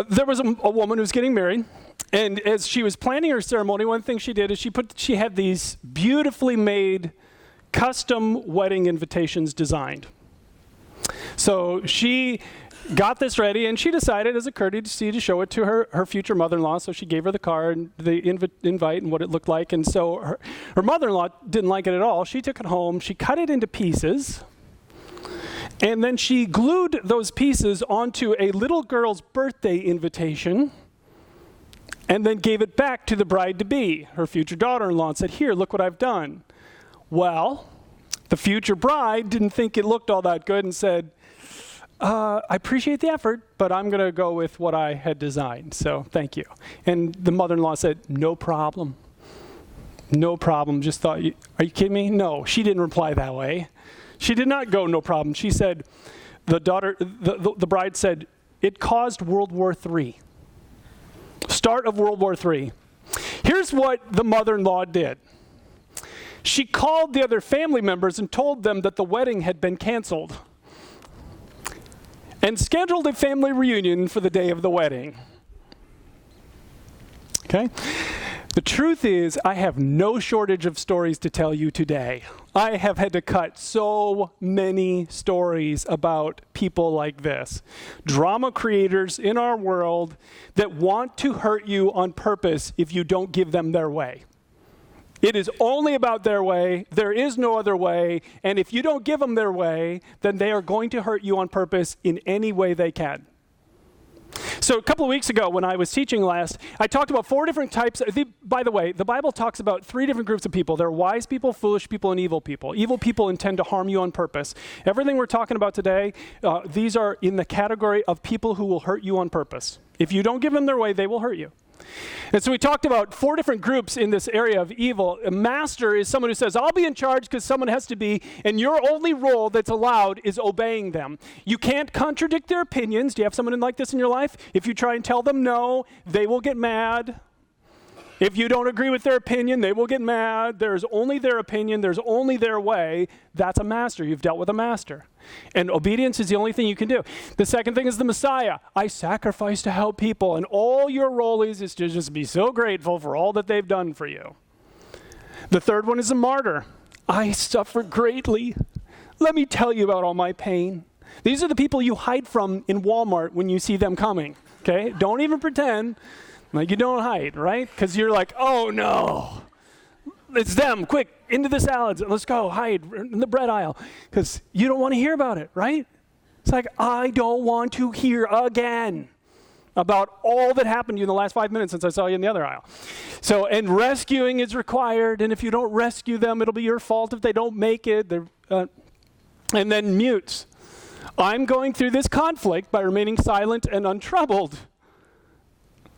There was a woman who was getting married, and as she was planning her ceremony, one thing she did is she had these beautifully made custom wedding invitations designed. So she got this ready, and she decided as a courtesy to show it to her future mother-in-law. So she gave her the card and the invite and what it looked like. And so her mother-in-law didn't like it at all. She took it home. She cut it into pieces. And then she glued those pieces onto a little girl's birthday invitation and then gave it back to the bride-to-be, her future daughter-in-law, and said, "Here, look what I've done." Well, the future bride didn't think it looked all that good and said, I appreciate the effort, but I'm going to go with what I had designed, so thank you. And the mother-in-law said, "No problem. No problem. Just thought, are you kidding me?" No, she didn't reply that way. She did not go, "No problem." She said, the bride said, "It caused World War III. Start of World War III. Here's what the mother-in-law did. She called the other family members and told them that the wedding had been canceled and scheduled a family reunion for the day of the wedding. Okay? The truth is, I have no shortage of stories to tell you today. I have had to cut so many stories about people like this. Drama creators in our world that want to hurt you on purpose if you don't give them their way. It is only about their way. There is no other way. And if you don't give them their way, then they are going to hurt you on purpose in any way they can. So a couple of weeks ago when I was teaching last, I talked about 4 different types. By the way, the Bible talks about 3 different groups of people. There are wise people, foolish people, and evil people. Evil people intend to harm you on purpose. Everything we're talking about today, these are in the category of people who will hurt you on purpose. If you don't give them their way, they will hurt you. And so we talked about 4 different groups in this area of evil. A master is someone who says, "I'll be in charge because someone has to be, and your only role that's allowed is obeying them." You can't contradict their opinions. Do you have someone like this in your life? If you try and tell them no, they will get mad. If you don't agree with their opinion, they will get mad. There's only their opinion. There's only their way. That's a master. You've dealt with a master. And obedience is the only thing you can do. The second thing is the Messiah. I sacrifice to help people, and all your role is to just be so grateful for all that they've done for you. The third one is a martyr. I suffer greatly. Let me tell you about all my pain. These are the people you hide from in Walmart when you see them coming, okay? Don't even pretend like you don't hide, right? Because you're like, "Oh no, it's them, quick, into the salads, let's go, hide in the bread aisle," because you don't want to hear about it, right? It's like, I don't want to hear again about all that happened to you in the last 5 minutes since I saw you in the other aisle. So, and rescuing is required, and if you don't rescue them, it'll be your fault if they don't make it. And then mutes. I'm going through this conflict by remaining silent and untroubled.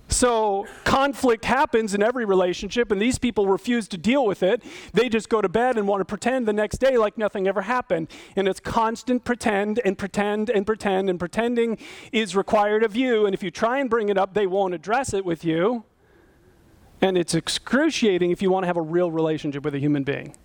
So conflict happens in every relationship, and these people refuse to deal with it. They just go to bed and want to pretend the next day like nothing ever happened. And it's constant pretend and pretend and pretend, and pretending is required of you. And if you try and bring it up, they won't address it with you. And it's excruciating if you want to have a real relationship with a human being.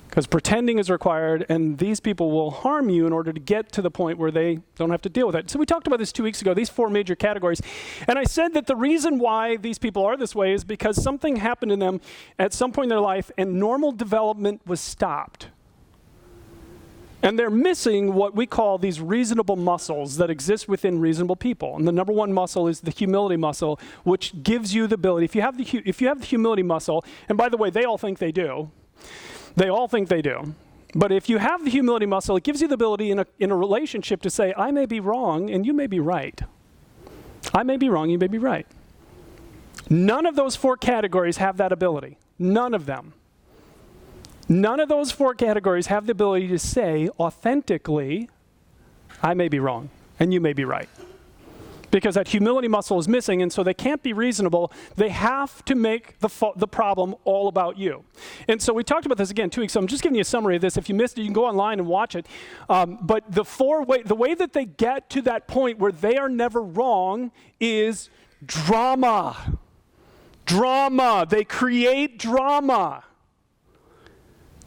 Because pretending is required, and these people will harm you in order to get to the point where they don't have to deal with it. So we talked about this 2 weeks ago, these 4 major categories. And I said that the reason why these people are this way is because something happened in them at some point in their life, and normal development was stopped. And they're missing what we call these reasonable muscles that exist within reasonable people. And the number one muscle is the humility muscle, which gives you the ability. If you have the humility muscle, and by the way, they all think they do. They all think they do. But if you have the humility muscle, it gives you the ability in a relationship to say, I may be wrong and you may be right. I may be wrong, you may be right. None of those 4 categories have that ability. None of them. None of those 4 categories have the ability to say authentically, I may be wrong and you may be right. Because that humility muscle is missing, and so they can't be reasonable. They have to make the problem all about you. And so we talked about this again 2 weeks ago. I'm just giving you a summary of this. If you missed it, you can go online and watch it. But the way that they get to that point where they are never wrong is drama. Drama. They create drama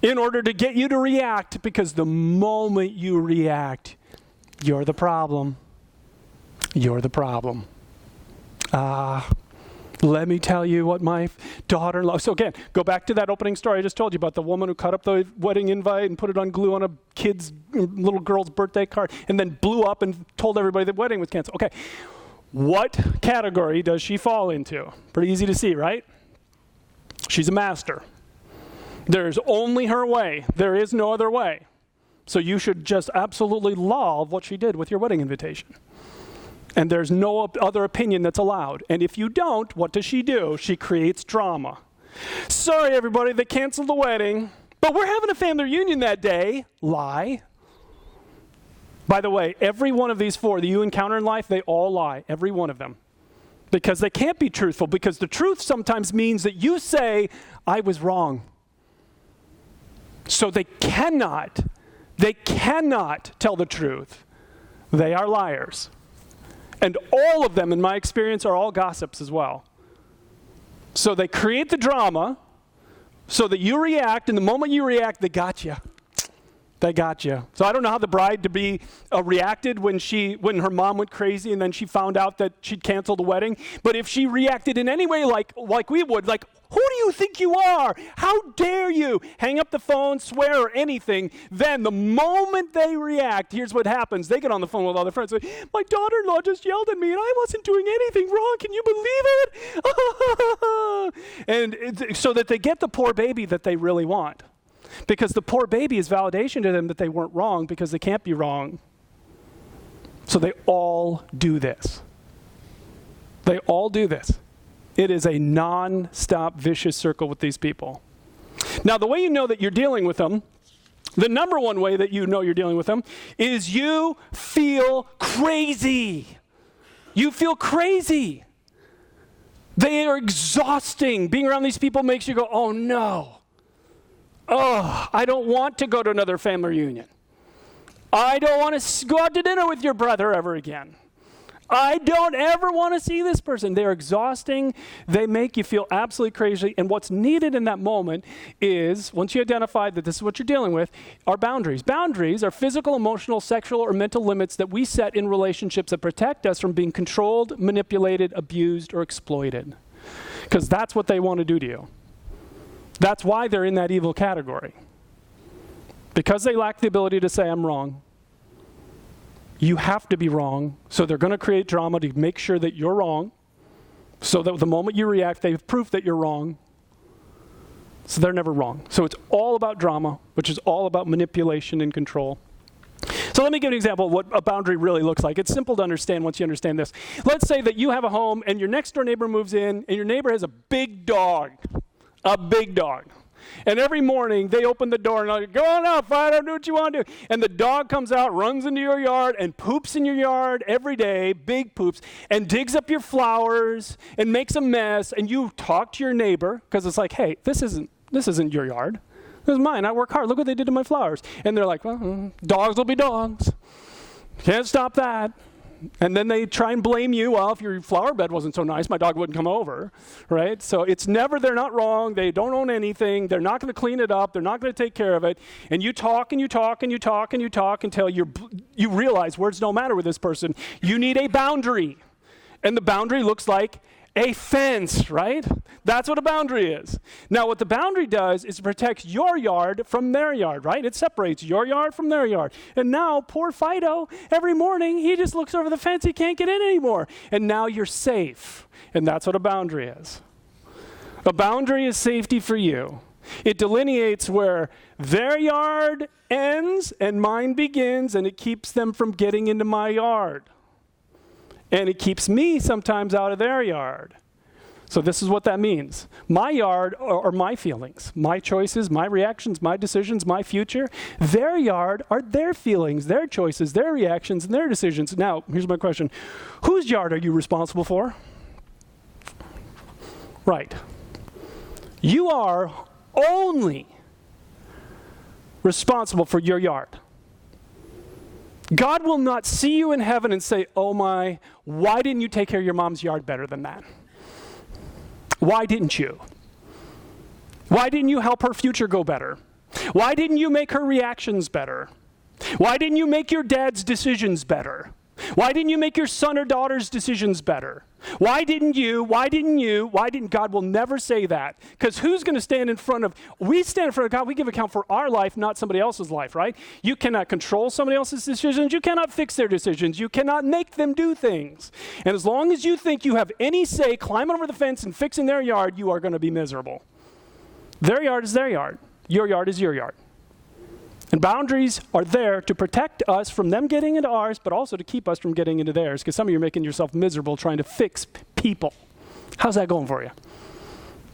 in order to get you to react, because the moment you react, you're the problem. You're the problem. Let me tell you what my daughter-in-law... So again, go back to that opening story I just told you about the woman who cut up the wedding invite and put it on glue on a little girl's birthday card and then blew up and told everybody the wedding was canceled. Okay, what category does she fall into? Pretty easy to see, right? She's a master. There's only her way. There is no other way. So you should just absolutely love what she did with your wedding invitation. And there's no other opinion that's allowed. And if you don't, what does she do? She creates drama. Sorry, everybody, they canceled the wedding, but we're having a family reunion that day. Lie. By the way, every one of these four that you encounter in life, they all lie, every one of them. Because they can't be truthful, because the truth sometimes means that you say, I was wrong. So they cannot tell the truth. They are liars. And all of them, in my experience, are all gossips as well. So they create the drama so that you react, and the moment you react, they got you. They got you. So I don't know how the bride-to-be reacted when her mom went crazy and then she found out that she'd canceled the wedding. But if she reacted in any way like we would, like, who do you think you are? How dare you? Hang up the phone, swear, or anything. Then the moment they react, here's what happens. They get on the phone with all their friends and say, my daughter-in-law just yelled at me and I wasn't doing anything wrong. Can you believe it? And so that they get the poor baby that they really want. Because the poor baby is validation to them that they weren't wrong because they can't be wrong. So they all do this. They all do this. It is a non-stop vicious circle with these people. Now, the way you know that you're dealing with them, the number one way that you know you're dealing with them is you feel crazy. You feel crazy. They are exhausting. Being around these people makes you go, oh no. Oh, I don't want to go to another family reunion. I don't want to go out to dinner with your brother ever again. I don't ever want to see this person. They're exhausting. They make you feel absolutely crazy. And what's needed in that moment is, once you identify that this is what you're dealing with, are boundaries. Boundaries are physical, emotional, sexual, or mental limits that we set in relationships that protect us from being controlled, manipulated, abused, or exploited. Because that's what they want to do to you. That's why they're in that evil category. Because they lack the ability to say, I'm wrong. You have to be wrong. So they're going to create drama to make sure that you're wrong. So that the moment you react, they have proof that you're wrong. So they're never wrong. So it's all about drama, which is all about manipulation and control. So let me give an example of what a boundary really looks like. It's simple to understand once you understand this. Let's say that you have a home and your next door neighbor moves in and your neighbor has a big dog. A big dog. And every morning they open the door and they're like, go on out, Fido, do what you want to do. And the dog comes out, runs into your yard and poops in your yard every day, big poops, and digs up your flowers and makes a mess. And you talk to your neighbor because it's like, hey, this isn't your yard. This is mine. I work hard. Look what they did to my flowers. And they're like, well, dogs will be dogs. Can't stop that. And then they try and blame you. Well, if your flower bed wasn't so nice, my dog wouldn't come over, right? So it's never, they're not wrong. They don't own anything. They're not going to clean it up. They're not going to take care of it. And you talk and you talk and you talk and you talk until you realize words don't matter with this person. You need a boundary. And the boundary looks like a fence, right? That's what a boundary is. Now, what the boundary does is it protects your yard from their yard, right? It separates your yard from their yard. And now, poor Fido, every morning, he just looks over the fence. He can't get in anymore. And now you're safe. And that's what a boundary is. A boundary is safety for you. It delineates where their yard ends and mine begins, and it keeps them from getting into my yard. And it keeps me sometimes out of their yard. So this is what that means. My yard are my feelings, my choices, my reactions, my decisions, my future. Their yard are their feelings, their choices, their reactions, and their decisions. Now, here's my question. Whose yard are you responsible for? Right. You are only responsible for your yard. God will not see you in heaven and say, oh my, why didn't you take care of your mom's yard better than that? Why didn't you? Why didn't you help her future go better? Why didn't you make her reactions better? Why didn't you make your dad's decisions better? Why didn't you make your son or daughter's decisions better? Why didn't you? God will never say that. Because who's going to stand in front of, we stand in front of God, we give account for our life, not somebody else's life, right? You cannot control somebody else's decisions. You cannot fix their decisions. You cannot make them do things. And as long as you think you have any say climbing over the fence and fixing their yard, you are going to be miserable. Their yard is their yard. Your yard is your yard. And boundaries are there to protect us from them getting into ours, but also to keep us from getting into theirs, because some of you are making yourself miserable trying to fix people. How's that going for you?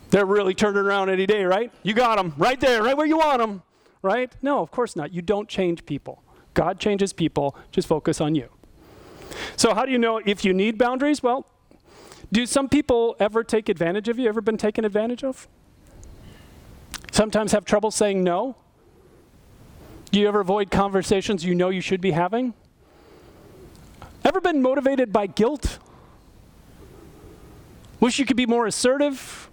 They're really turning around any day, right? You got them right there, right where you want them, right? No, of course not. You don't change people. God changes people. Just focus on you. So how do you know if you need boundaries? Well, do some people ever take advantage of you? Ever been taken advantage of? Sometimes have trouble saying no? Do you ever avoid conversations you know you should be having? Ever been motivated by guilt? Wish you could be more assertive?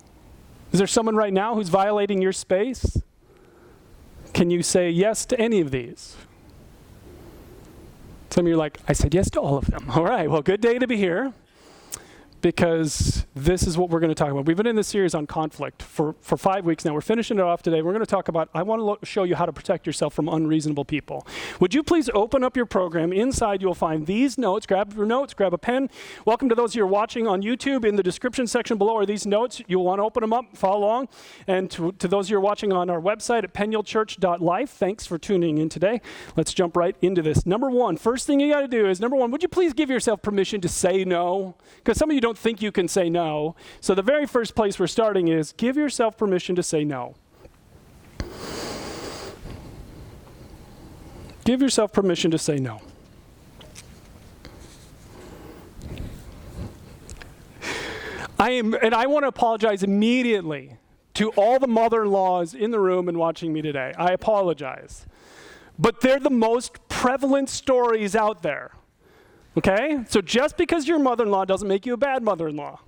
Is there someone right now who's violating your space? Can you say yes to any of these? Some of you are like, I said yes to all of them. All right, well, good day to be here, because this is what we're going to talk about. We've been in this series on conflict for 5 weeks now. We're finishing it off today. We're going to talk about, I want to show you how to protect yourself from unreasonable people. Would you please open up your program? Inside you'll find these notes. Grab your notes, grab a pen. Welcome to those who are watching on YouTube. In the description section below are these notes. You'll want to open them up, follow along. And to those who are watching on our website at penuelchurch.life, thanks for tuning in today. Let's jump right into this. Number one, first thing you got to do is, would you please give yourself permission to say no? Because some of you don't think you can say no. So the very first place we're starting is give yourself permission to say no. Give yourself permission to say no. I want to apologize immediately to all the mother-in-laws in the room and watching me today. I apologize. But they're the most prevalent stories out there. Okay? So just because you're a mother-in-law doesn't make you a bad mother-in-law.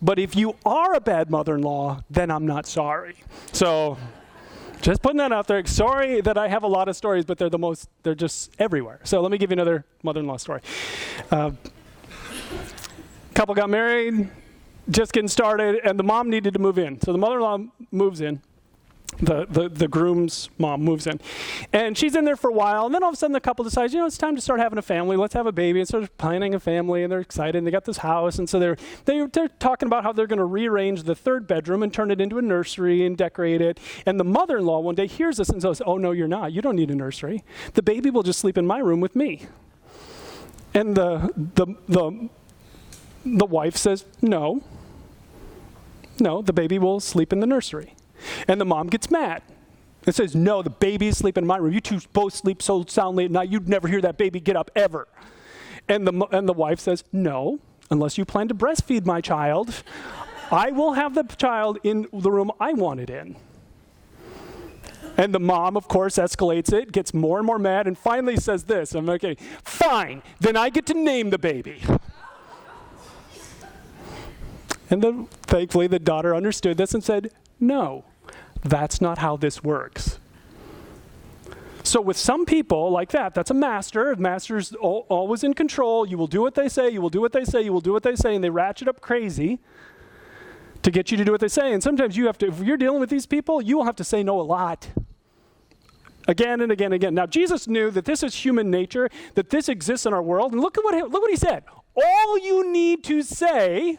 But if you are a bad mother-in-law, then I'm not sorry. So just putting that out there. Sorry that I have a lot of stories, but they're just everywhere. So let me give you another mother-in-law story. Couple got married, just getting started, and the mom needed to move in. So the mother-in-law moves in. The groom's mom moves in. And she's in there for a while, and then all of a sudden the couple decides, it's time to start having a family. Let's have a baby. And start planning a family, and they're excited, and they got this house. And so they're talking about how they're going to rearrange the third bedroom and turn it into a nursery and decorate it. And the mother-in-law one day hears this and says, oh, no, you're not. You don't need a nursery. The baby will just sleep in my room with me. And the wife says, no, the baby will sleep in the nursery. And the mom gets mad and says, no, the baby is sleeping in my room. You two both sleep so soundly at night, you'd never hear that baby get up ever. And the wife says, no, unless you plan to breastfeed my child, I will have the child in the room I want it in. And the mom, of course, escalates it, gets more and more mad, and finally says this, I'm okay, fine, then I get to name the baby. And thankfully the daughter understood this and said, no, that's not how this works. So with some people like that, that's a master. The master's always in control. You will do what they say, you will do what they say, you will do what they say, and they ratchet up crazy to get you to do what they say. And sometimes you have to, if you're dealing with these people, you will have to say no a lot. Again and again and again. Now, Jesus knew that this is human nature, that this exists in our world. And look what he said. All you need to say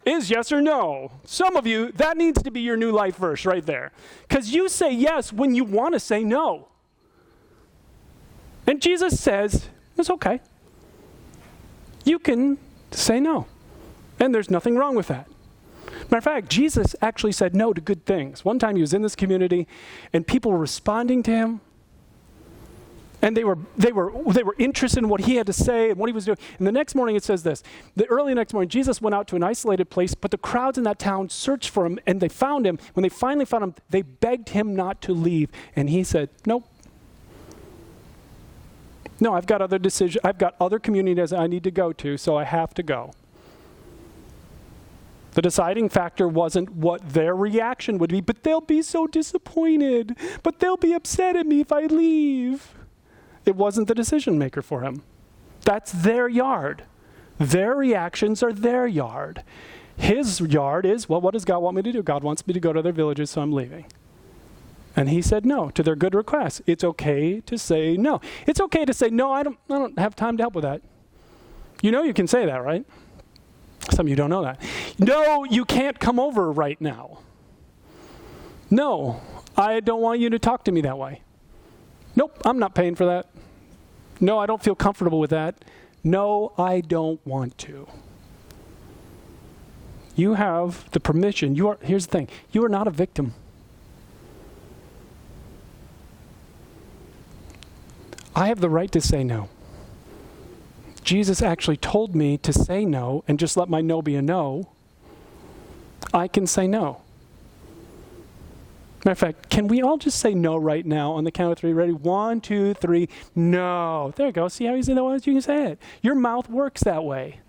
is yes or no. Some of you, that needs to be your new life verse right there. Because you say yes when you want to say no. And Jesus says, it's okay. You can say no. And there's nothing wrong with that. Matter of fact, Jesus actually said no to good things. One time he was in this community and people were responding to him. And they were interested in what he had to say and what he was doing. And the next morning it says this. The early next morning, Jesus went out to an isolated place, but the crowds in that town searched for him, and they found him. When they finally found him, they begged him not to leave. And he said, nope. No, I've got other decisions. I've got other communities I need to go to, so I have to go. The deciding factor wasn't what their reaction would be, but they'll be so disappointed. But they'll be upset at me if I leave. It wasn't the decision maker for him. That's their yard. Their reactions are their yard. His yard is, well, what does God want me to do? God wants me to go to their villages, so I'm leaving. And he said no to their good requests. It's okay to say no. It's okay to say, no, I don't have time to help with that. You know you can say that, right? Some of you don't know that. No, you can't come over right now. No, I don't want you to talk to me that way. Nope, I'm not paying for that. No, I don't feel comfortable with that. No, I don't want to. You have the permission. Here's the thing. You are not a victim. I have the right to say no. Jesus actually told me to say no and just let my no be a no. I can say no. Matter of fact, can we all just say no right now on the count of three? Ready? 1, 2, 3. No. There you go. See how easy that was? You can say it. Your mouth works that way.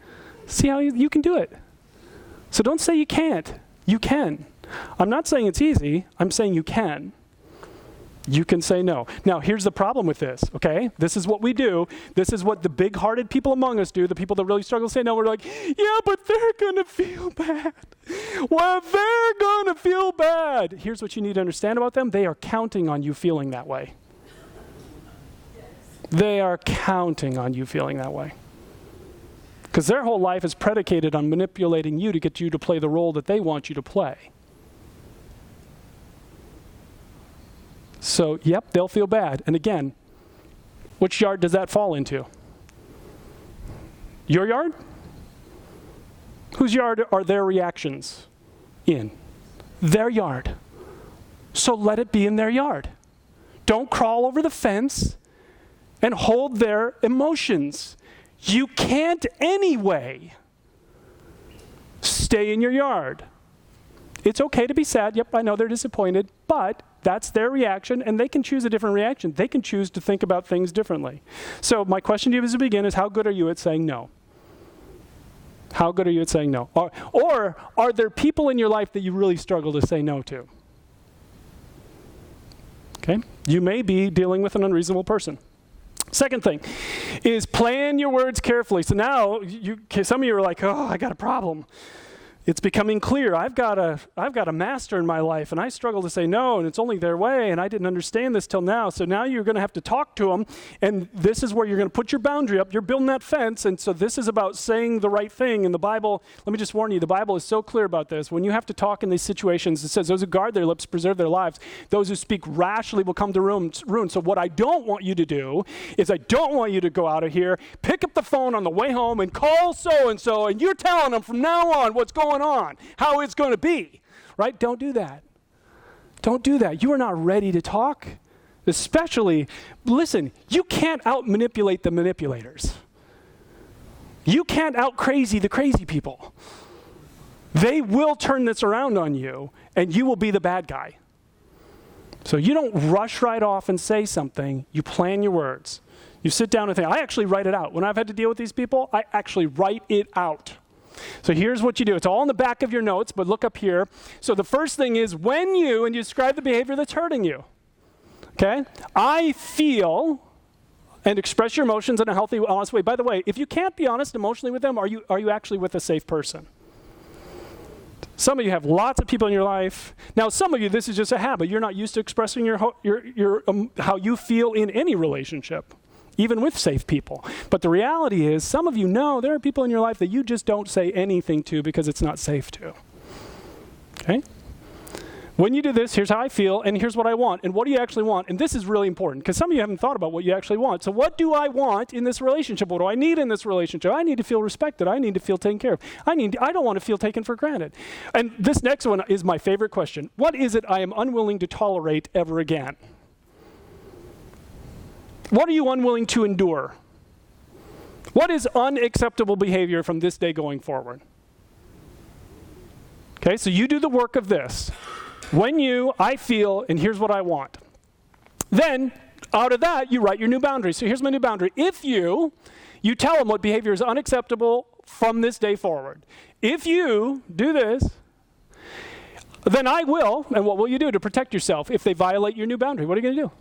See how you can do it. So don't say you can't. You can. I'm not saying it's easy. I'm saying you can. You can say no. Now, here's the problem with this, okay? This is what we do. This is what the big-hearted people among us do, the people that really struggle to say no. We're like, yeah, but they're going to feel bad. Well, they're going to feel bad. Here's what you need to understand about them. They are counting on you feeling that way. They are counting on you feeling that way. Because their whole life is predicated on manipulating you to get you to play the role that they want you to play. So, yep, they'll feel bad. And again, which yard does that fall into? Your yard? Whose yard are their reactions in? Their yard. So let it be in their yard. Don't crawl over the fence and hold their emotions. You can't anyway. Stay in your yard. It's okay to be sad. Yep, I know they're disappointed, but that's their reaction, and they can choose a different reaction. They can choose to think about things differently. So my question to you as we begin is, how good are you at saying no? How good are you at saying no? Or are there people in your life that you really struggle to say no to? Okay? You may be dealing with an unreasonable person. Second thing is plan your words carefully. So now, some of you are like, oh, I got a problem. It's becoming clear. I've got a master in my life, and I struggle to say no, and it's only their way, and I didn't understand this till now. So now you're going to have to talk to them, and this is where you're going to put your boundary up. You're building that fence, and so this is about saying the right thing. And the Bible, let me just warn you, the Bible is so clear about this. When you have to talk in these situations, it says those who guard their lips preserve their lives. Those who speak rashly will come to ruin. So what I don't want you to do is I don't want you to go out of here, pick up the phone on the way home, and call so-and-so, and you're telling them from now on what's going on, how it's going to be, right? Don't do that. Don't do that. You are not ready to talk. Especially, listen, you can't out-manipulate the manipulators. You can't out-crazy the crazy people. They will turn this around on you, and you will be the bad guy. So you don't rush right off and say something. You plan your words. You sit down and think. I actually write it out. When I've had to deal with these people, I actually write it out. So here's what you do. It's all in the back of your notes, but look up here. So the first thing is when you describe the behavior that's hurting you. Okay? I feel, and express your emotions in a healthy, honest way. By the way, if you can't be honest emotionally with them, are you actually with a safe person? Some of you have lots of people in your life. Now, some of you, this is just a habit. You're not used to expressing how you feel in any relationship, even with safe people. But the reality is, some of you know there are people in your life that you just don't say anything to because it's not safe to. Okay? When you do this, here's how I feel, and here's what I want. And what do you actually want? And this is really important, because some of you haven't thought about what you actually want. So what do I want in this relationship? What do I need in this relationship? I need to feel respected. I need to feel taken care of. I don't want to feel taken for granted. And this next one is my favorite question. What is it I am unwilling to tolerate ever again? What are you unwilling to endure? What is unacceptable behavior from this day going forward? Okay, so you do the work of this. I feel, and here's what I want. Then, out of that, you write your new boundary. So here's my new boundary. If you tell them what behavior is unacceptable from this day forward. If you do this, then I will, and what will you do to protect yourself if they violate your new boundary? What are you going to do?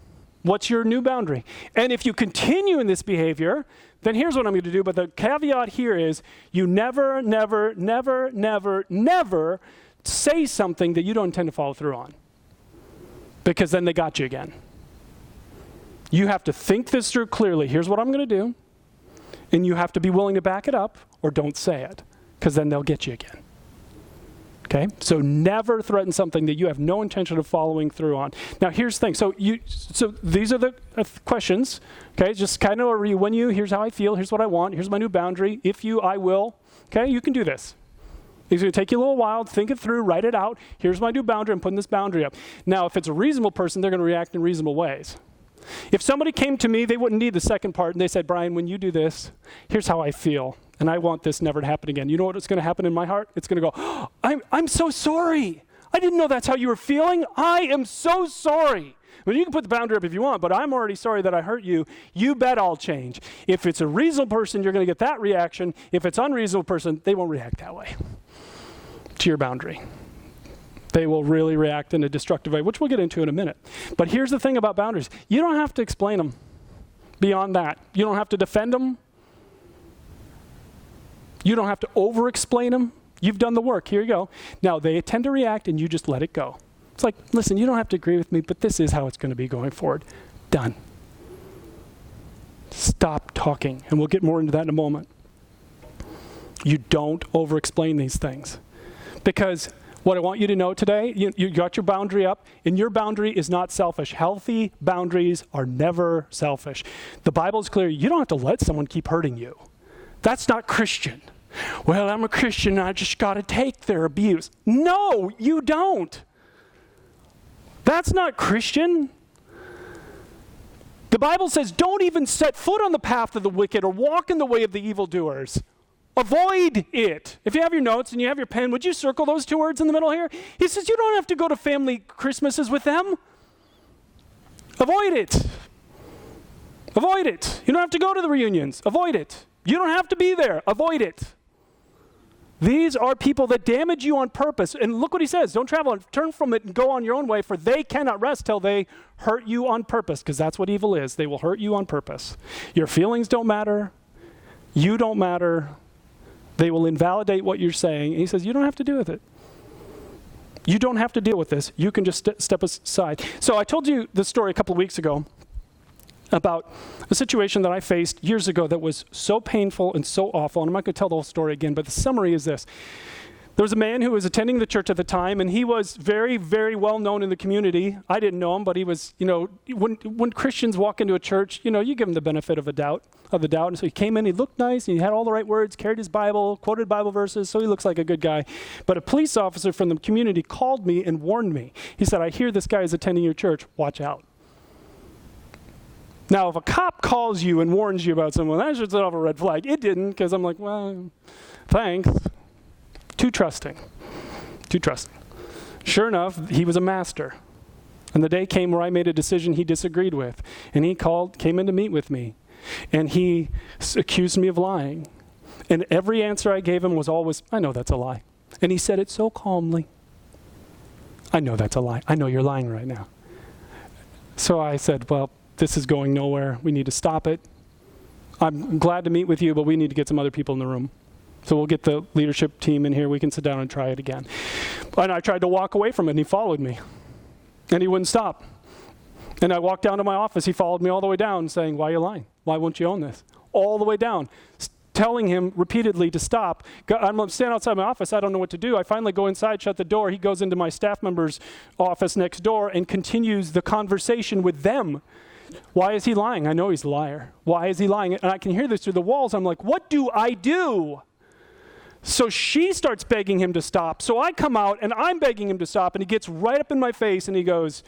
What's your new boundary? And if you continue in this behavior, then here's what I'm going to do. But the caveat here is you never, never, never, never, never say something that you don't intend to follow through on. Because then they got you again. You have to think this through clearly. Here's what I'm going to do. And you have to be willing to back it up or don't say it. Because then they'll get you again. Okay? So never threaten something that you have no intention of following through on. Now here's the thing. So these are the questions. Okay? Just kind of when you, here's how I feel, here's what I want, here's my new boundary. If you, I will. Okay? You can do this. It's going to take you a little while, think it through, write it out. Here's my new boundary, I'm putting this boundary up. Now if it's a reasonable person, they're going to react in reasonable ways. If somebody came to me, they wouldn't need the second part, and they said, Brian, when you do this, here's how I feel. And I want this never to happen again. You know what's going to happen in my heart? It's going to go, oh, I'm so sorry. I didn't know that's how you were feeling. I am so sorry. Well, you can put the boundary up if you want, but I'm already sorry that I hurt you. You bet I'll change. If it's a reasonable person, you're going to get that reaction. If it's an unreasonable person, they won't react that way to your boundary. They will really react in a destructive way, which we'll get into in a minute. But here's the thing about boundaries. You don't have to explain them beyond that. You don't have to defend them. You don't have to over-explain them. You've done the work. Here you go. Now, they tend to react, and you just let it go. It's like, listen, you don't have to agree with me, but this is how it's going to be going forward. Done. Stop talking, and we'll get more into that in a moment. You don't over-explain these things. Because what I want you to know today, you got your boundary up, and your boundary is not selfish. Healthy boundaries are never selfish. The Bible is clear. You don't have to let someone keep hurting you. That's not Christian. Well, I'm a Christian, I just got to take their abuse. No, you don't. That's not Christian. The Bible says, don't even set foot on the path of the wicked or walk in the way of the evildoers. Avoid it. If you have your notes and you have your pen, would you circle those two words in the middle here? He says, you don't have to go to family Christmases with them. Avoid it. Avoid it. You don't have to go to the reunions. Avoid it. You don't have to be there. Avoid it. These are people that damage you on purpose. And look what he says. Don't travel. Turn from it and go on your own way, for they cannot rest till they hurt you on purpose, because that's what evil is. They will hurt you on purpose. Your feelings don't matter. You don't matter. They will invalidate what you're saying. And he says, you don't have to deal with it. You don't have to deal with this. You can just step aside. So I told you the story a couple of weeks ago about a situation that I faced years ago that was so painful and so awful. And I'm not going to tell the whole story again, but the summary is this. There was a man who was attending the church at the time, and he was very, very well known in the community. I didn't know him, but he was, when Christians walk into a church, you give them the benefit of the doubt. And so he came in, he looked nice, and he had all the right words, carried his Bible, quoted Bible verses, so he looks like a good guy. But a police officer from the community called me and warned me. He said, I hear this guy is attending your church. Watch out. Now, if a cop calls you and warns you about someone, that should set off a red flag. It didn't, because I'm like, well, thanks. Too trusting. Sure enough, he was a master. And the day came where I made a decision he disagreed with. And he came in to meet with me. And he accused me of lying. And every answer I gave him was always, I know that's a lie. And he said it so calmly. I know that's a lie. I know you're lying right now. So I said, well, this is going nowhere. We need to stop it. I'm glad to meet with you, but we need to get some other people in the room. So we'll get the leadership team in here. We can sit down and try it again. And I tried to walk away from it, and he followed me. And he wouldn't stop. And I walked down to my office. He followed me all the way down, saying, why are you lying? Why won't you own this? All the way down. Telling him repeatedly to stop. I'm standing outside my office. I don't know what to do. I finally go inside, shut the door. He goes into my staff member's office next door and continues the conversation with them. Why is he lying? I know he's a liar. Why is he lying? And I can hear this through the walls. I'm like, what do I do? So she starts begging him to stop. So I come out and I'm begging him to stop, and he gets right up in my face and he goes,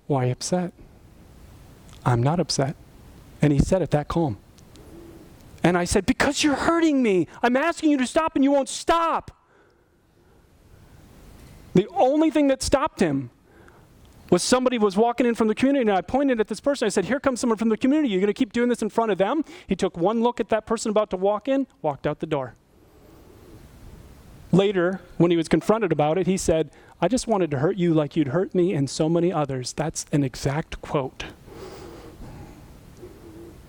why are you upset? I'm not upset. And he said it that calm. And I said, because you're hurting me. I'm asking you to stop and you won't stop. The only thing that stopped him was somebody was walking in from the community, and I pointed at this person. I said, here comes someone from the community. You're going to keep doing this in front of them? He took one look at that person about to walk in, walked out the door. Later, when he was confronted about it, he said, I just wanted to hurt you like you'd hurt me and so many others. That's an exact quote.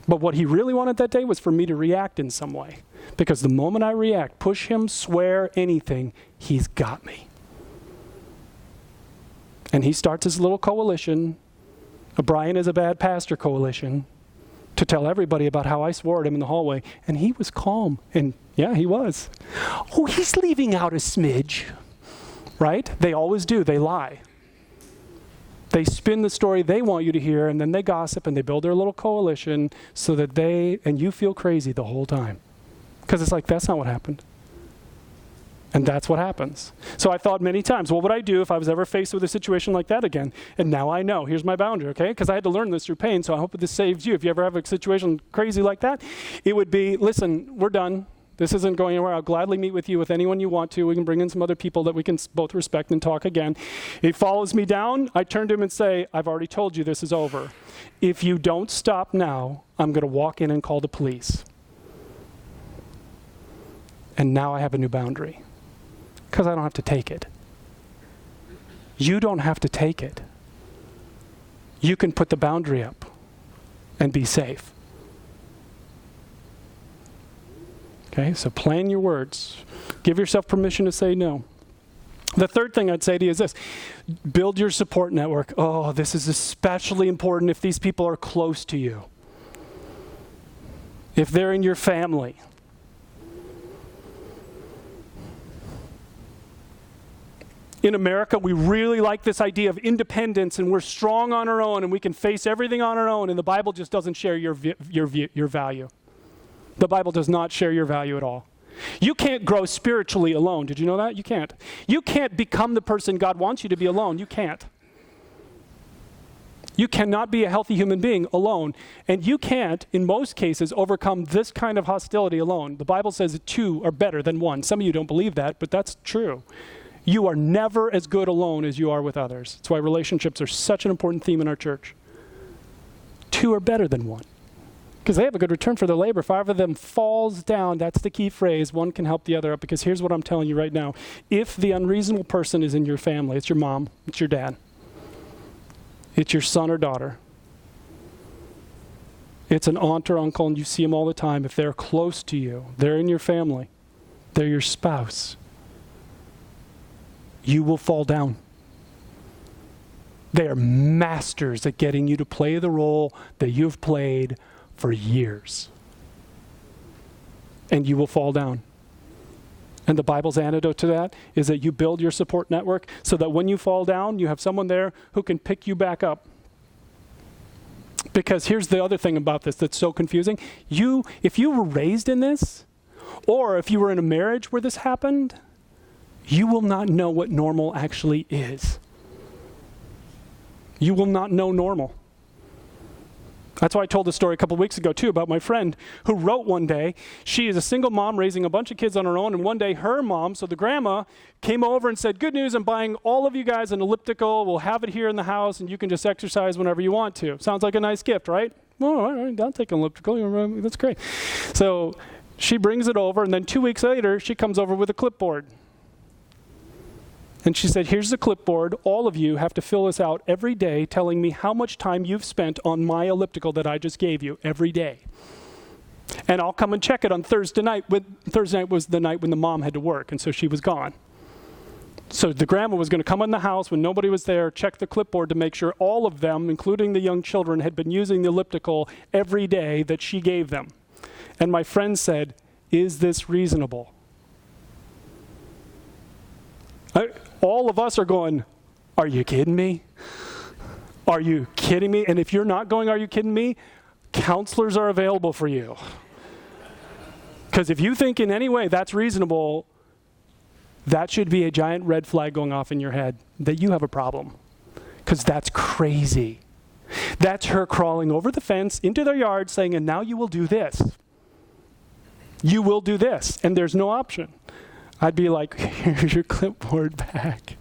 But what he really wanted that day was for me to react in some way. Because the moment I react, push him, swear, anything, he's got me. And he starts his little coalition, a Brian is a bad pastor coalition, to tell everybody about how I swore at him in the hallway. And he was calm. And yeah, he was. Oh, he's leaving out a smidge. Right? They always do. They lie. They spin the story they want you to hear, and then they gossip and they build their little coalition so that and you feel crazy the whole time. Because it's like, that's not what happened. And that's what happens. So I thought many times, what would I do if I was ever faced with a situation like that again? And now I know. Here's my boundary, okay? Because I had to learn this through pain, so I hope this saves you. If you ever have a situation crazy like that, it would be, listen, we're done. This isn't going anywhere. I'll gladly meet with you with anyone you want to. We can bring in some other people that we can both respect and talk again. If he follows me down, I turn to him and say, I've already told you this is over. If you don't stop now, I'm going to walk in and call the police. And now I have a new boundary. Because I don't have to take it. You don't have to take it. You can put the boundary up and be safe. Okay, so plan your words. Give yourself permission to say no. The third thing I'd say to you is this. Build your support network. Oh, this is especially important if these people are close to you. If they're in your family. In America, we really like this idea of independence, and we're strong on our own, and we can face everything on our own, and the Bible just doesn't share your value. The Bible does not share your value at all. You can't grow spiritually alone. Did you know that? You can't. You can't become the person God wants you to be alone. You can't. You cannot be a healthy human being alone. And you can't, in most cases, overcome this kind of hostility alone. The Bible says that two are better than one. Some of you don't believe that, but that's true. You are never as good alone as you are with others. That's why relationships are such an important theme in our church. Two are better than one. Because they have a good return for their labor. If either of them falls down, that's the key phrase, one can help the other up. Because here's what I'm telling you right now. If the unreasonable person is in your family, it's your mom, it's your dad, it's your son or daughter, it's an aunt or uncle, and you see them all the time. If they're close to you, they're in your family, they're your spouse, you will fall down. They are masters at getting you to play the role that you've played for years. And you will fall down. And the Bible's antidote to that is that you build your support network so that when you fall down, you have someone there who can pick you back up. Because here's the other thing about this that's so confusing. If you were raised in this, or if you were in a marriage where this happened, you will not know what normal actually is. You will not know normal. That's why I told the story a couple weeks ago, too, about my friend who wrote one day. She is a single mom raising a bunch of kids on her own, and one day her mom, so the grandma, came over and said, good news, I'm buying all of you guys an elliptical. We'll have it here in the house, and you can just exercise whenever you want to. Sounds like a nice gift, right? Well, all right, I'll take an elliptical. That's great. So she brings it over, and then 2 weeks later, she comes over with a clipboard. And she said, here's the clipboard. All of you have to fill this out every day, telling me how much time you've spent on my elliptical that I just gave you every day. And I'll come and check it on Thursday night. Thursday night was the night when the mom had to work, and so she was gone. So the grandma was going to come in the house when nobody was there, check the clipboard to make sure all of them, including the young children, had been using the elliptical every day that she gave them. And my friend said, is this reasonable? All of us are going, are you kidding me? Are you kidding me? And if you're not going, are you kidding me? Counselors are available for you. Because if you think in any way that's reasonable, that should be a giant red flag going off in your head that you have a problem. Because that's crazy. That's her crawling over the fence into their yard saying, and now you will do this. You will do this. And there's no option. I'd be like, here's your clipboard back.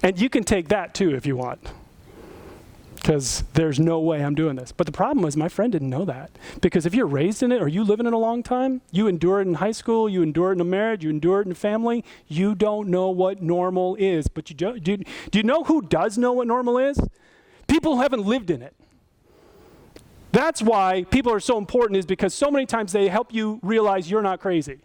And you can take that too if you want. Because there's no way I'm doing this. But the problem is my friend didn't know that. Because if you're raised in it or you live in it a long time, you endure it in high school, you endure it in a marriage, you endure it in a family, you don't know what normal is. But do you know who does know what normal is? People who haven't lived in it. That's why people are so important, is because so many times they help you realize you're not crazy.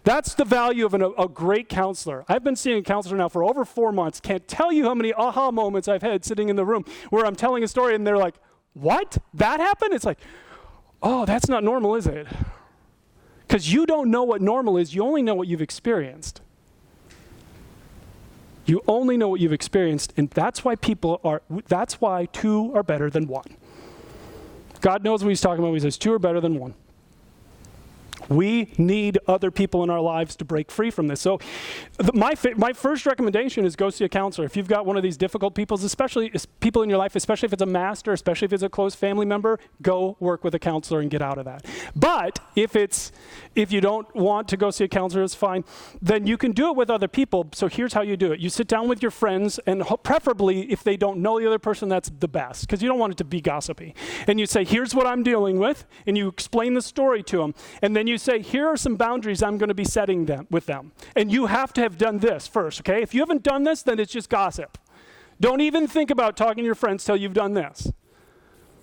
That's the value of a great counselor. I've been seeing a counselor now for over 4 months. Can't tell you how many aha moments I've had sitting in the room where I'm telling a story and they're like, what? That happened? It's like, oh, that's not normal, is it? Because you don't know what normal is. You only know what you've experienced. You only know what you've experienced, and that's why two are better than one. God knows what he's talking about when he says two are better than one. We need other people in our lives to break free from this. So my first recommendation is go see a counselor. If you've got one of these difficult people, especially people in your life, especially if it's a master, especially if it's a close family member, go work with a counselor and get out of that. But if you don't want to go see a counselor, it's fine. Then you can do it with other people. So here's how you do it. You sit down with your friends, and preferably if they don't know the other person, that's the best, because you don't want it to be gossipy. And you say, here's what I'm dealing with, and you explain the story to them. And then you say, here are some boundaries I'm going to be setting with them. And you have to have done this first, okay? If you haven't done this, then it's just gossip. Don't even think about talking to your friends till you've done this.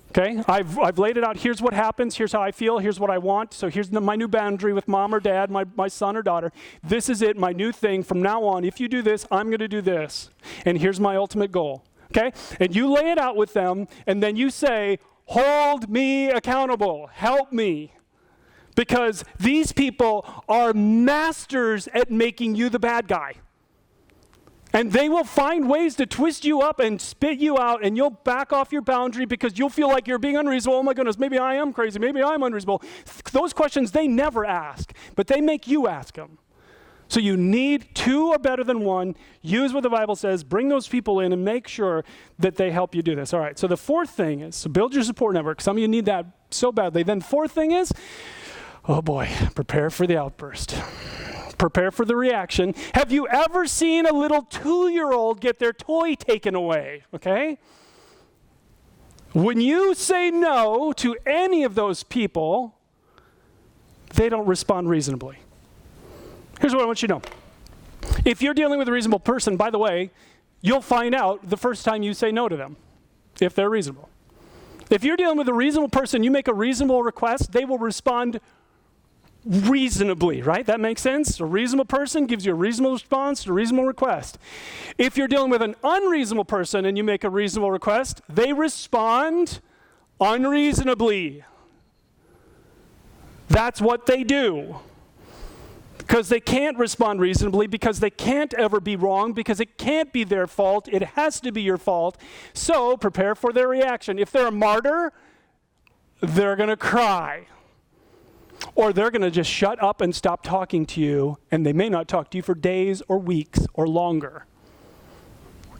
Okay? I've laid it out. Here's what happens. Here's how I feel. Here's what I want. So here's my new boundary with mom or dad, my son or daughter. This is it, my new thing. From now on, if you do this, I'm going to do this. And here's my ultimate goal. Okay? And you lay it out with them, and then you say, hold me accountable. Help me. Because these people are masters at making you the bad guy. And they will find ways to twist you up and spit you out, and you'll back off your boundary because you'll feel like you're being unreasonable. Oh my goodness, maybe I am crazy. Maybe I'm unreasonable. Those questions they never ask, but they make you ask them. So you need two or better than one. Use what the Bible says. Bring those people in and make sure that they help you do this. All right, so the fourth thing is, so build your support network. Some of you need that so badly. Then fourth thing is, oh boy, prepare for the outburst. Prepare for the reaction. Have you ever seen a little 2-year-old get their toy taken away? Okay? When you say no to any of those people, they don't respond reasonably. Here's what I want you to know. If you're dealing with a reasonable person, by the way, you'll find out the first time you say no to them, if they're reasonable. If you're dealing with a reasonable person, you make a reasonable request, they will respond reasonably, right? That makes sense? A reasonable person gives you a reasonable response to a reasonable request. If you're dealing with an unreasonable person and you make a reasonable request, they respond unreasonably. That's what they do. Because they can't respond reasonably, because they can't ever be wrong, because it can't be their fault. It has to be your fault. So prepare for their reaction. If they're a martyr, they're going to cry. Or they're going to just shut up and stop talking to you, and they may not talk to you for days or weeks or longer.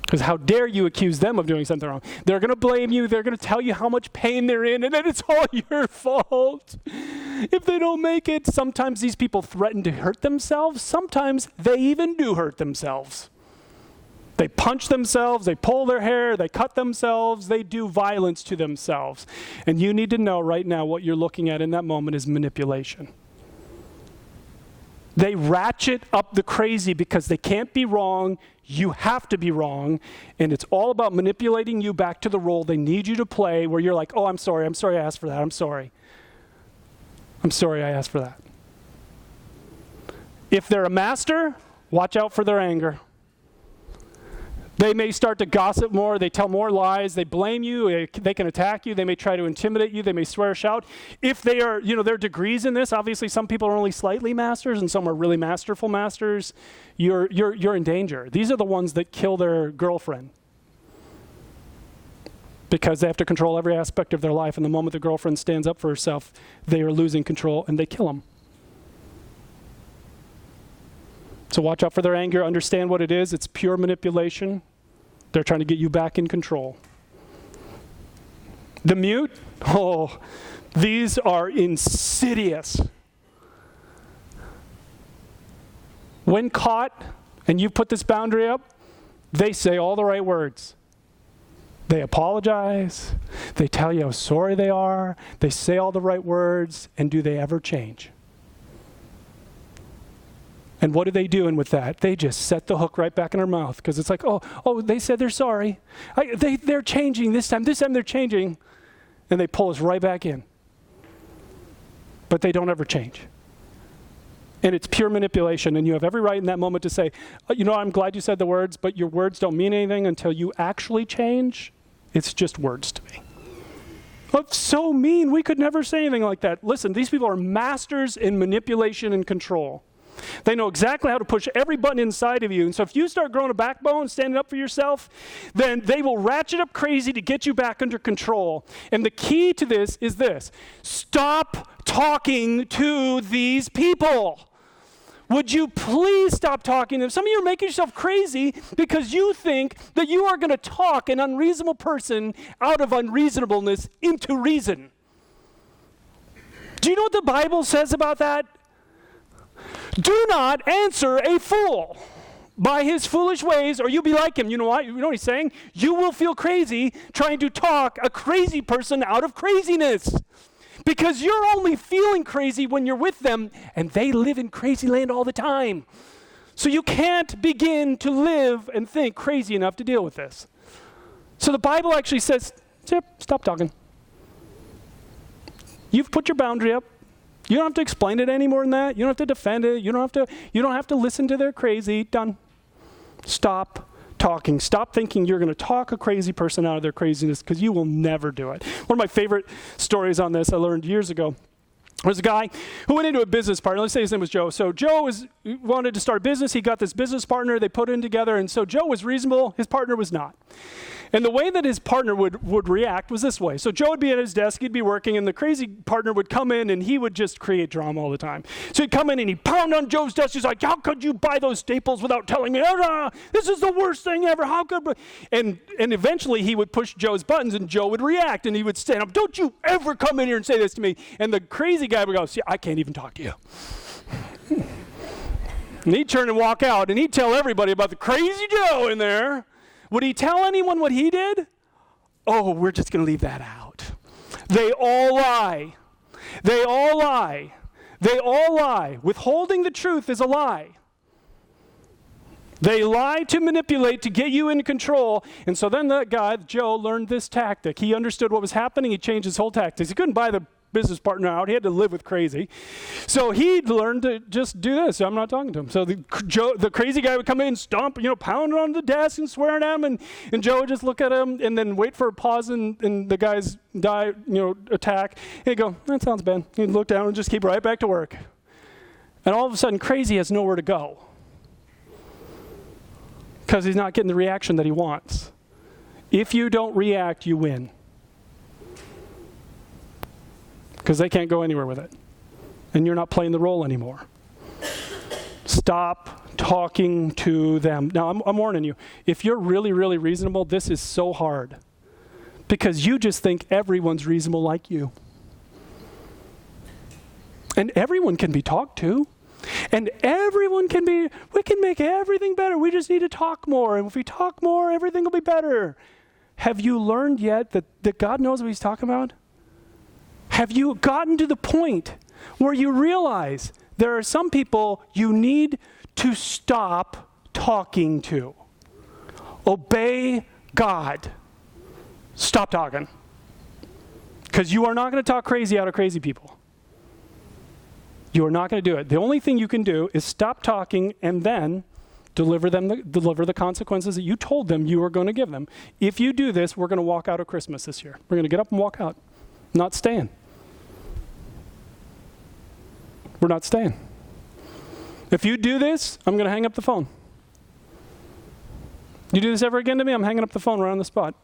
Because how dare you accuse them of doing something wrong? They're going to blame you. They're going to tell you how much pain they're in, and then it's all your fault. If they don't make it, sometimes these people threaten to hurt themselves. Sometimes they even do hurt themselves. They punch themselves, they pull their hair, they cut themselves, they do violence to themselves. And you need to know right now what you're looking at in that moment is manipulation. They ratchet up the crazy because they can't be wrong, you have to be wrong, and it's all about manipulating you back to the role they need you to play, where you're like, oh, I'm sorry I asked for that, I'm sorry I asked for that. If they're a master, watch out for their anger. They may start to gossip more, they tell more lies, they blame you, they can attack you, they may try to intimidate you, they may swear, shout. If they are, there are degrees in this. Obviously, some people are only slightly masters and some are really masterful masters. You're in danger. These are the ones that kill their girlfriend because they have to control every aspect of their life, and the moment the girlfriend stands up for herself, they are losing control and they kill them. So watch out for their anger, understand what it is. It's pure manipulation. They're trying to get you back in control. The mute, these are insidious. When caught, and you put this boundary up, they say all the right words. They apologize. They tell you how sorry they are. They say all the right words, and do they ever change? And what are they doing with that? They just set the hook right back in her mouth, because it's like, oh, they said they're sorry. They're changing this time. This time they're changing. and they pull us right back in. But they don't ever change. And it's pure manipulation, and you have every right in that moment to say, I'm glad you said the words, but your words don't mean anything until you actually change. It's just words to me. That's so mean. We could never say anything like that. Listen, these people are masters in manipulation and control. They know exactly how to push every button inside of you. And so if you start growing a backbone, standing up for yourself, then they will ratchet up crazy to get you back under control. And the key to this is this: stop talking to these people. Would you please stop talking to them? Some of you are making yourself crazy because you think that you are going to talk an unreasonable person out of unreasonableness into reason. Do you know what the Bible says about that? Do not answer a fool by his foolish ways, or you'll be like him. You know what? You know what he's saying? You will feel crazy trying to talk a crazy person out of craziness. Because you're only feeling crazy when you're with them, and they live in crazy land all the time. So you can't begin to live and think crazy enough to deal with this. So the Bible actually says, stop talking. You've put your boundary up. You don't have to explain it any more than that. You don't have to defend it. You don't have to listen to their crazy. Done. Stop talking. Stop thinking you're going to talk a crazy person out of their craziness, because you will never do it. One of my favorite stories on this I learned years ago. There was a guy who went into a business partner. Let's say his name was Joe. So Joe wanted to start a business. He got this business partner. They put in together. And so Joe was reasonable. His partner was not. And the way that his partner would react was this way. So Joe would be at his desk, he'd be working, and the crazy partner would come in and he would just create drama all the time. So he'd come in and he'd pound on Joe's desk. He's like, how could you buy those staples without telling me? This is the worst thing ever. How could... And eventually he would push Joe's buttons and Joe would react and he would stand up. Don't you ever come in here and say this to me. And the crazy guy would go, see, I can't even talk to you. And he'd turn and walk out and he'd tell everybody about the crazy Joe in there. Would he tell anyone what he did? Oh, we're just going to leave that out. They all lie. They all lie. They all lie. Withholding the truth is a lie. They lie to manipulate, to get you in control. And so then that guy, Joe, learned this tactic. He understood what was happening. He changed his whole tactics. He couldn't buy the business partner out. He had to live with crazy. So he learned to just do this. I'm not talking to him. So the crazy guy would come in and stomp, pound on the desk and swearing at him, and Joe would just look at him and then wait for a pause and the guy's attack. And he'd go, that sounds bad. He'd look down and just keep right back to work. And all of a sudden, crazy has nowhere to go because he's not getting the reaction that he wants. If you don't react, you win. Because they can't go anywhere with it. And you're not playing the role anymore. Stop talking to them. Now, I'm warning you. If you're really, really reasonable, this is so hard. Because you just think everyone's reasonable like you. And everyone can be talked to. And everyone we can make everything better. We just need to talk more. And if we talk more, everything will be better. Have you learned yet that God knows what he's talking about? Have you gotten to the point where you realize there are some people you need to stop talking to? Obey God. Stop talking. Because you are not going to talk crazy out of crazy people. You are not going to do it. The only thing you can do is stop talking and then deliver the consequences that you told them you were going to give them. If you do this, we're going to walk out of Christmas this year. We're going to get up and walk out. Not staying. We're not staying. If you do this, I'm going to hang up the phone. You do this ever again to me, I'm hanging up the phone right on the spot.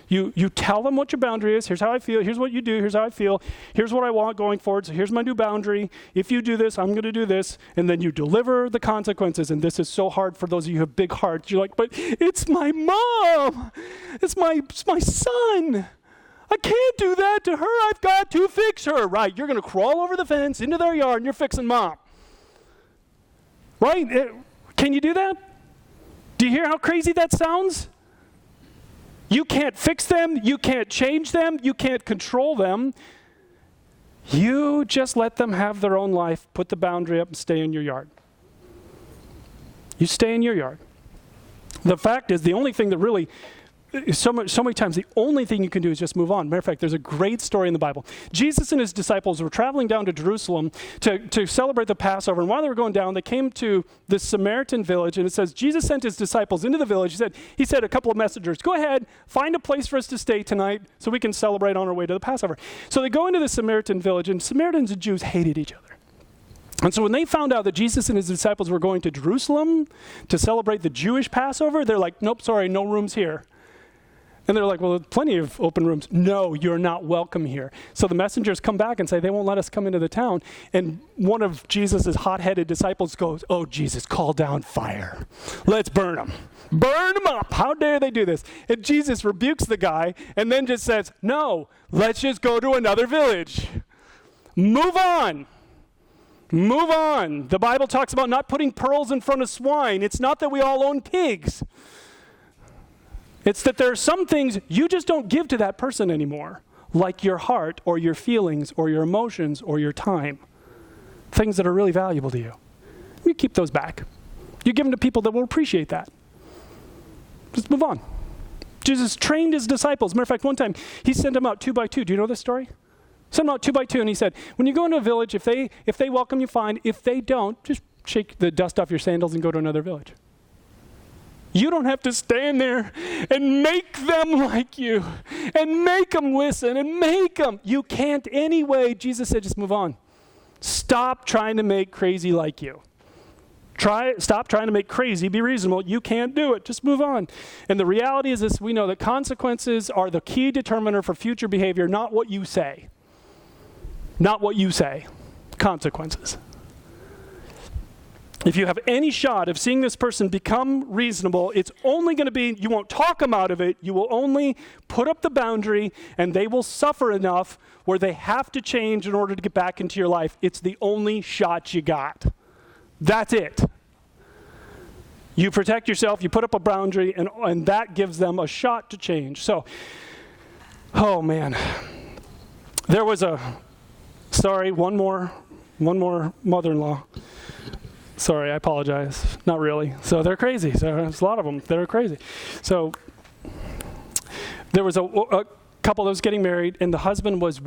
You tell them what your boundary is. Here's how I feel. Here's what you do. Here's how I feel. Here's what I want going forward. So here's my new boundary. If you do this, I'm going to do this. And then you deliver the consequences. And this is so hard for those of you who have big hearts. You're like, but it's my mom. It's my son. I can't do that to her. I've got to fix her. Right, you're going to crawl over the fence into their yard and you're fixing mom. Right? Can you do that? Do you hear how crazy that sounds? You can't fix them. You can't change them. You can't control them. You just let them have their own life, put the boundary up and stay in your yard. You stay in your yard. The fact is, the only thing that really so many times, the only thing you can do is just move on. Matter of fact, there's a great story in the Bible. Jesus and his disciples were traveling down to Jerusalem to celebrate the Passover. And while they were going down, they came to this Samaritan village. And it says, Jesus sent his disciples into the village. He said a couple of messengers, go ahead, find a place for us to stay tonight so we can celebrate on our way to the Passover. So they go into the Samaritan village, and Samaritans and Jews hated each other. And so when they found out that Jesus and his disciples were going to Jerusalem to celebrate the Jewish Passover, they're like, nope, sorry, no rooms here. And they're like, well, there's plenty of open rooms. No, you're not welcome here. So the messengers come back and say, they won't let us come into the town. And one of Jesus' hot-headed disciples goes, oh, Jesus, call down fire. Let's burn them. Burn them up. How dare they do this? And Jesus rebukes the guy and then just says, no, let's just go to another village. Move on. Move on. The Bible talks about not putting pearls in front of swine. It's not that we all own pigs. It's that there are some things you just don't give to that person anymore, like your heart or your feelings or your emotions or your time, things that are really valuable to you. You keep those back. You give them to people that will appreciate that. Just move on. Jesus trained his disciples. Matter of fact, one time he sent them out 2 by 2. Do you know this story? Sent them out 2 by 2, and he said, when you go into a village, if they welcome you, fine. If they don't, just shake the dust off your sandals and go to another village. You don't have to stand there and make them like you and make them listen and make them. You can't anyway. Jesus said, just move on. Stop trying to make crazy like you. Stop trying to make crazy be reasonable. You can't do it. Just move on. And the reality is this, we know that consequences are the key determiner for future behavior, not what you say. Not what you say. Consequences. If you have any shot of seeing this person become reasonable, it's only going to be, you won't talk them out of it, you will only put up the boundary, and they will suffer enough where they have to change in order to get back into your life. It's the only shot you got. That's it. You protect yourself, you put up a boundary, and that gives them a shot to change. So, oh man. There was one more mother-in-law. Sorry, I apologize. Not really. So they're crazy. So there's a lot of them that are crazy. So there was a couple that was getting married, and the husband was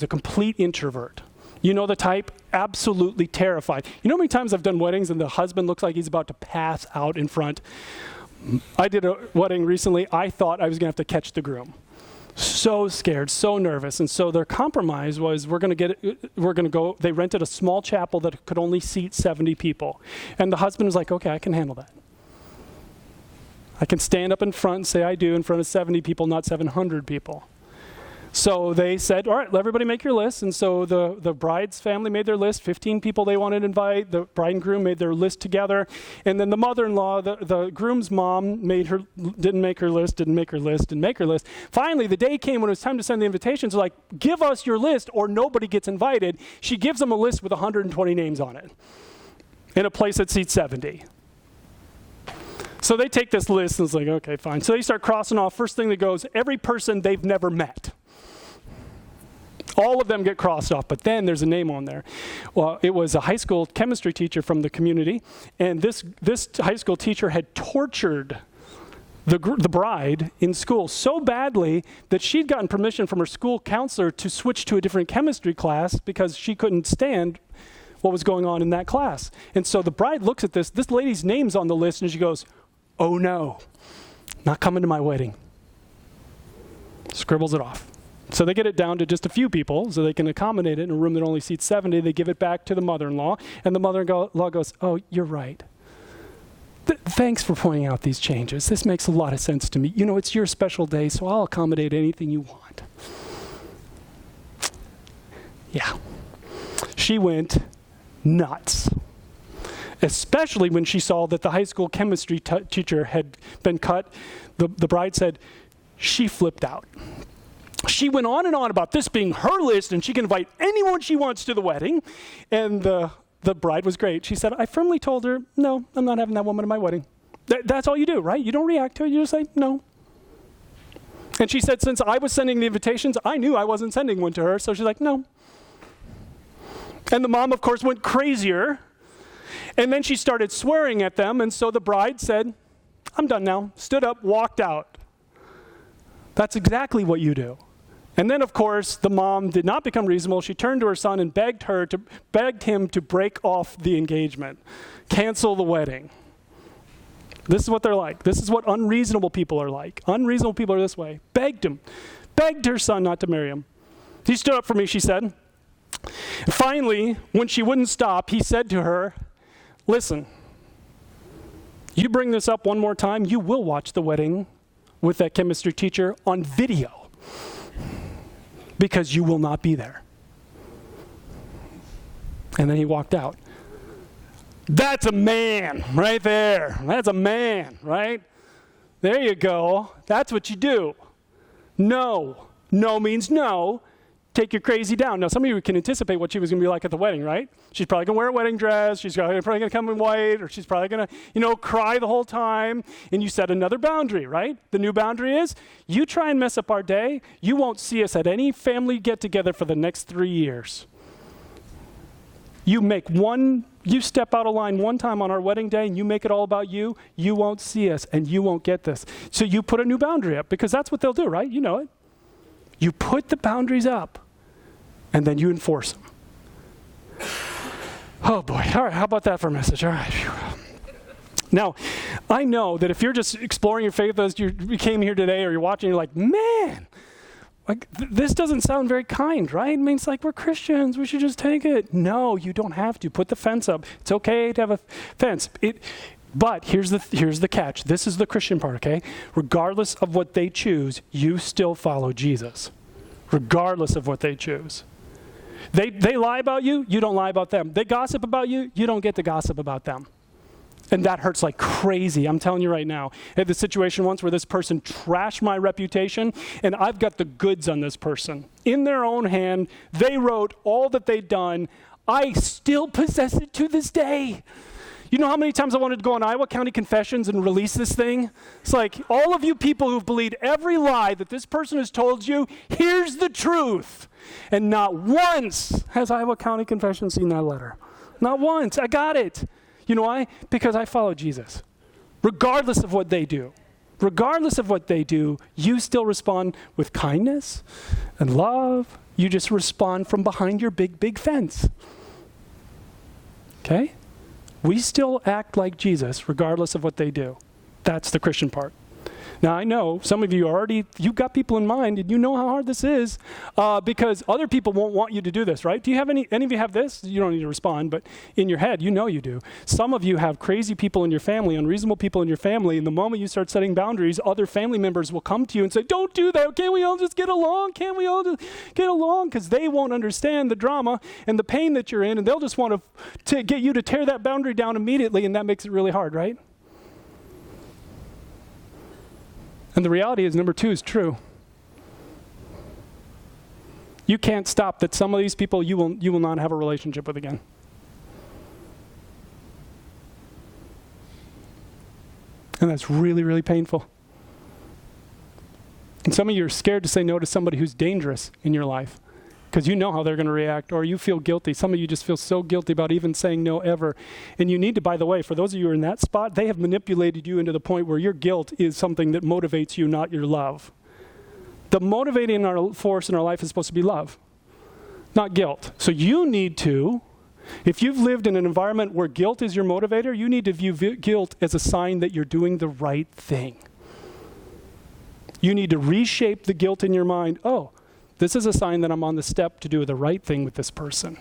a complete introvert. You know the type? Absolutely terrified. You know how many times I've done weddings and the husband looks like he's about to pass out in front? I did a wedding recently. I thought I was going to have to catch the groom. So scared, so nervous. And so their compromise was they rented a small chapel that could only seat 70 people. And the husband was like, okay, I can handle that. I can stand up in front and say I do in front of 70 people, not 700 people. So they said, all right, let everybody make your list. And so the bride's family made their list, 15 people they wanted to invite. The bride and groom made their list together. And then the mother-in-law, the groom's mom, didn't make her list. Finally, the day came when it was time to send the invitations. Like, give us your list or nobody gets invited. She gives them a list with 120 names on it in a place that seats 70. So they take this list and it's like, okay, fine. So they start crossing off. First thing that goes, every person they've never met. All of them get crossed off, but then there's a name on there. Well, it was a high school chemistry teacher from the community, and this high school teacher had tortured the bride in school so badly that she'd gotten permission from her school counselor to switch to a different chemistry class because she couldn't stand what was going on in that class. And so the bride looks at this lady's name's on the list, and she goes, oh no, not coming to my wedding. Scribbles it off. So they get it down to just a few people so they can accommodate it in a room that only seats 70. They give it back to the mother-in-law, and the mother-in-law goes, oh, you're right. Thanks for pointing out these changes. This makes a lot of sense to me. You know, it's your special day, so I'll accommodate anything you want. Yeah. She went nuts, especially when she saw that the high school chemistry teacher had been cut. The bride said she flipped out. She went on and on about this being her list and she can invite anyone she wants to the wedding. And the bride was great. She said, I firmly told her, no, I'm not having that woman at my wedding. That's all you do, right? You don't react to it. You just say, no. And she said, since I was sending the invitations, I knew I wasn't sending one to her. So she's like, no. And the mom, of course, went crazier. And then she started swearing at them. And so the bride said, I'm done now. Stood up, walked out. That's exactly what you do. And then, of course, the mom did not become reasonable. She turned to her son and begged him to break off the engagement, cancel the wedding. This is what they're like. This is what unreasonable people are like. Unreasonable people are this way. Begged her son not to marry him. He stood up for me, she said. Finally, when she wouldn't stop, he said to her, listen, you bring this up one more time, you will watch the wedding with that chemistry teacher on video because you will not be there. And then he walked out. That's a man right there. That's a man, right? There you go. That's what you do. No. No means no. Take your crazy down. Now, some of you can anticipate what she was going to be like at the wedding, right? She's probably going to wear a wedding dress. She's probably going to come in white, or she's probably going to, cry the whole time. And you set another boundary, right? The new boundary is, you try and mess up our day, you won't see us at any family get-together for the next 3 years. You step out of line one time on our wedding day and you make it all about you, you won't see us and you won't get this. So you put a new boundary up because that's what they'll do, right? You know it. You put the boundaries up and then you enforce them. Oh boy. All right. How about that for a message? All right. Now, I know that if you're just exploring your faith as you came here today or you're watching, you're like, man, this doesn't sound very kind, right? It means like we're Christians. We should just take it. No, you don't have to. Put the fence up. It's okay to have a fence. But here's the catch. This is the Christian part, okay? Regardless of what they choose, you still follow Jesus. Regardless of what they choose. They lie about you, you don't lie about them. They gossip about you, you don't get to gossip about them. And that hurts like crazy. I'm telling you right now. I had this situation once where this person trashed my reputation, and I've got the goods on this person. In their own hand, they wrote all that they'd done. I still possess it to this day. You know how many times I wanted to go on Iowa County Confessions and release this thing? It's like, all of you people who've believed every lie that this person has told you, here's the truth. And not once has Iowa County Confessions seen that letter. Not once. I got it. You know why? Because I follow Jesus. Regardless of what they do. Regardless of what they do, you still respond with kindness and love. You just respond from behind your big, big fence. Okay? We still act like Jesus regardless of what they do. That's the Christian part. Now, I know some of you you've got people in mind, and you know how hard this is because other people won't want you to do this, right? Do you have any of you have this? You don't need to respond, but in your head, you know you do. Some of you have crazy people in your family, unreasonable people in your family, and the moment you start setting boundaries, other family members will come to you and say, don't do that. Can't we all just get along? Can't we all just get along? Because they won't understand the drama and the pain that you're in, and they'll just want to get you to tear that boundary down immediately, and that makes it really hard, right? And the reality is, number 2 is true. You can't stop that some of these people you will not have a relationship with again. And that's really, really painful. And some of you are scared to say no to somebody who's dangerous in your life because you know how they're going to react, or you feel guilty. Some of you just feel so guilty about even saying no ever. And you need to, by the way, for those of you who are in that spot, they have manipulated you into the point where your guilt is something that motivates you, not your love. The motivating force in our life is supposed to be love, not guilt. So you need to, if you've lived in an environment where guilt is your motivator, you need to view guilt as a sign that you're doing the right thing. You need to reshape the guilt in your mind. Oh, this is a sign that I'm on the step to do the right thing with this person.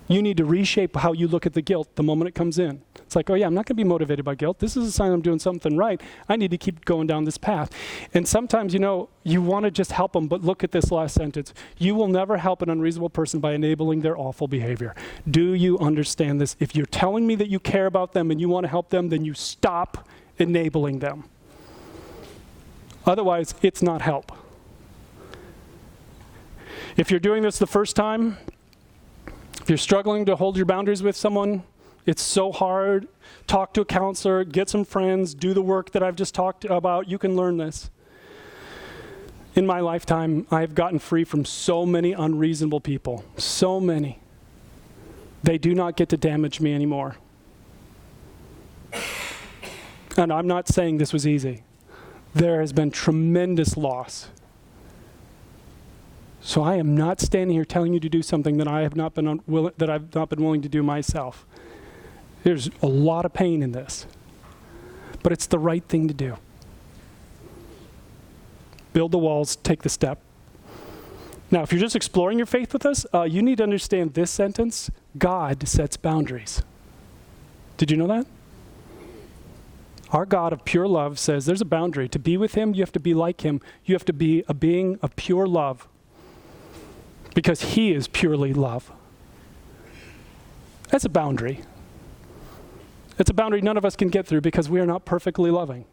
You need to reshape how you look at the guilt the moment it comes in. It's like, oh yeah, I'm not going to be motivated by guilt. This is a sign I'm doing something right. I need to keep going down this path. And sometimes, you want to just help them, but look at this last sentence. You will never help an unreasonable person by enabling their awful behavior. Do you understand this? If you're telling me that you care about them and you want to help them, then you stop enabling them. Otherwise, it's not help. If you're doing this the first time, if you're struggling to hold your boundaries with someone, it's so hard. Talk to a counselor, get some friends, do the work that I've just talked about. You can learn this. In my lifetime, I've gotten free from so many unreasonable people. So many. They do not get to damage me anymore. And I'm not saying this was easy. there has been tremendous loss. So I am not standing here telling you to do something that I've not been willing to do myself. There's a lot of pain in this, but it's the right thing to do. Build the walls, take the step. Now, if you're just exploring your faith with us, you need to understand this sentence: God sets boundaries. Did you know that? Our God of pure love says there's a boundary. To be with him, you have to be like him. You have to be a being of pure love, because he is purely love. That's a boundary. It's a boundary none of us can get through because we are not perfectly loving.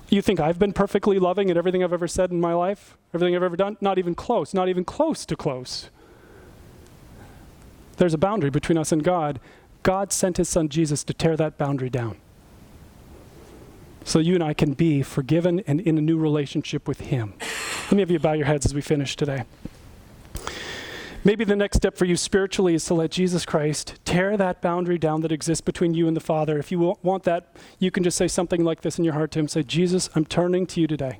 You think I've been perfectly loving in everything I've ever said in my life? Everything I've ever done? Not even close. Not even close to close. There's a boundary between us and God. God sent his son Jesus to tear that boundary down, so you and I can be forgiven and in a new relationship with him. Let me have you bow your heads as we finish today. Maybe the next step for you spiritually is to let Jesus Christ tear that boundary down that exists between you and the Father. If you want that, you can just say something like this in your heart to him. Say, Jesus, I'm turning to you today.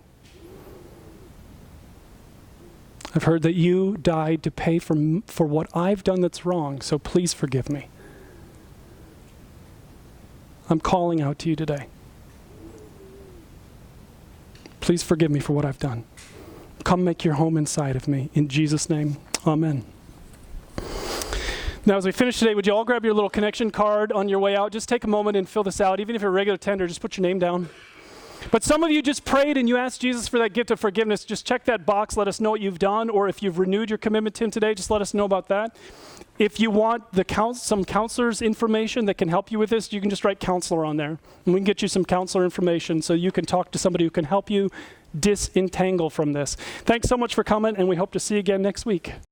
I've heard that you died to pay for what I've done that's wrong, so please forgive me. I'm calling out to you today. Please forgive me for what I've done. Come make your home inside of me. In Jesus' name, amen. Now, as we finish today, would you all grab your little connection card on your way out? Just take a moment and fill this out. Even if you're a regular tender, just put your name down. But some of you just prayed and you asked Jesus for that gift of forgiveness. Just check that box. Let us know what you've done. Or if you've renewed your commitment to him today, just let us know about that. If you want some counselor's information that can help you with this, you can just write counselor on there. And we can get you some counselor information so you can talk to somebody who can help you disentangle from this. Thanks so much for coming, and we hope to see you again next week.